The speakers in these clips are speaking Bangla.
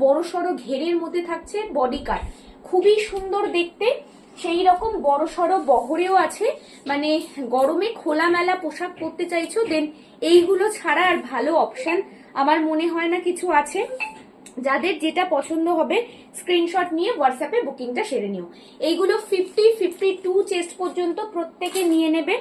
বড় সড়ো ঘেরের মধ্যে থাকছে, বডি কাট খুবই সুন্দর দেখতে, সেই রকম বড় সড়ো বহরেও আছে। মানে গরমে খোলামেলা পোশাক পরতে চাইছো, দেন এইগুলো ছাড়া আর ভালো অপশন আমার মনে হয় না কিছু আছে। যাদের যেটা পছন্দ হবে স্ক্রিনশট নিয়ে হোয়াটসঅ্যাপে বুকিংটা সেরে নিও। এইগুলো 50-52 চেস্ট পর্যন্ত প্রত্যেকে নিয়ে নেবে।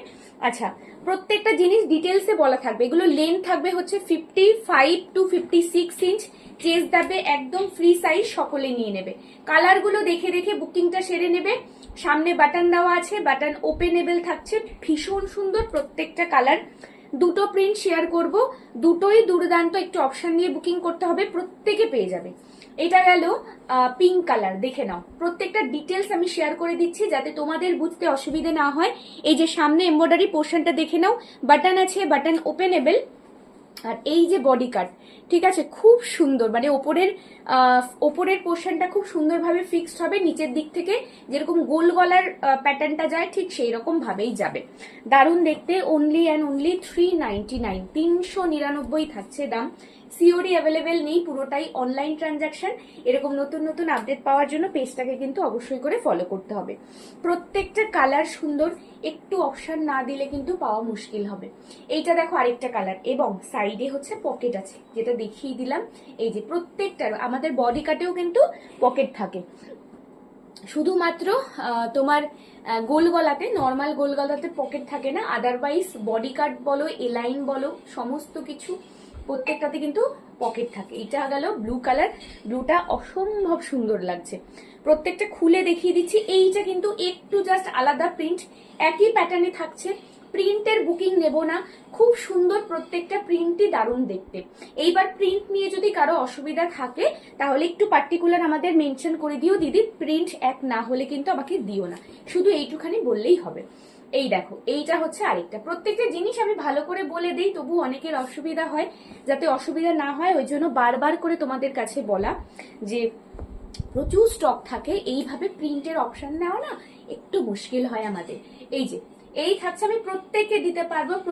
আচ্ছা, প্রত্যেকটা জিনিস ডিটেলসে বলা থাকবে। এগুলো লেন্থ থাকবে হচ্ছে 55 to 56 ইঞ্চ, চেস্ট যাবে একদম ফ্রি সাইজ, সকলে নিয়ে নেবে। কালারগুলো দেখে দেখে বুকিংটা সেরে নেবে। সামনে বাটন দেওয়া আছে, বাটন ওপেনেবল থাকছে, ভীষণ সুন্দর প্রত্যেকটা কালার। দুটো প্রিন্ট শেয়ার করব, দুটোই দুর্দান্ত। একটু অপশন নিয়ে বুকিং করতে হবে, প্রত্যেকে পেয়ে যাবে। এটা গেল পিঙ্ক কালার, দেখে নাও। প্রত্যেকটা ডিটেলস আমি শেয়ার করে দিচ্ছি যাতে তোমাদের বুঝতে অসুবিধা না হয়। এই যে সামনে এমব্রয়ডারি পোর্শনটা দেখে নাও, বাটন আছে, বাটন ওপেনেবল। আর এই যে বডি কাট, ঠিক আছে, খুব সুন্দর। মানে ওপরের পোর্শনটা খুব সুন্দরভাবে ফিক্সড হবে, নিচের দিক থেকে যেরকম গোল গলার প্যাটার্নটা যায় ঠিক সেই রকম ভাবেই যাবে। দারুণ দেখতে। অনলি অ্যান্ড অনলি 399, 399 থাকছে দাম। সিওডি অ্যাভেলেবেল নেই, পুরোটাই অনলাইন ট্রানজাকশন। এরকম নতুন নতুন আপডেট পাওয়ার জন্য পেজটাকে কিন্তু অবশ্যই করে ফলো করতে হবে। প্রত্যেকটা কালার সুন্দর, একটু অপশন না দিলে কিন্তু পাওয়া মুশকিল হবে। এইটা দেখো আরেকটা কালার, এবং সাইডে হচ্ছে পকেট আছে, যেটা দেখিয়ে দিলাম। এই যে প্রত্যেকটার আমাদের বডি কাটেও কিন্তু পকেট থাকে। শুধুমাত্র তোমার গোল গলাতে, নর্মাল গোল গলাতে পকেট থাকে না, আদারওয়াইজ বডি কাট বলো, এলাইন বলো, সমস্ত কিছু প্রত্যেকটাতে কিন্তু পকেট থাকে। এটা গেল ব্লু কালার, ব্লুটা অসম্ভব সুন্দর লাগছে। প্রত্যেকটা খুলে দেখিয়ে দিচ্ছি। এইটা কিন্তু একটু জাস্ট আলাদা প্রিন্ট, একই প্যাটার্নে থাকছে। প্রিন্টের বুকিং নেব না, খুব সুন্দর প্রত্যেকটা প্রিন্টই দারুণ দেখতে। এইবার প্রিন্ট নিয়ে যদি কারো অসুবিধা থাকে তাহলে একটু পার্টিকুলার আমাদের মেনশন করে দিও, দিদি প্রিন্ট এক না হলে কিন্তু আমাকে দিও না, শুধু এইটুখানি বললেই হবে। এই দেখো, এইটা হচ্ছে আরেকটা। প্রত্যেকটা জিনিস আমি ভালো করে বলে দিই, তবু অনেকের অসুবিধা হয়, যাতে অসুবিধা না হয় ওই জন্য বারবার করে তোমাদের কাছে বলা যে প্রচুর স্টক থাকে, এইভাবে প্রিন্টের অপশন নেওয়া না একটু মুশকিল হয় আমাদের। এই যে এই থাকছে, আমি প্রত্যেককে দিতে পারবো।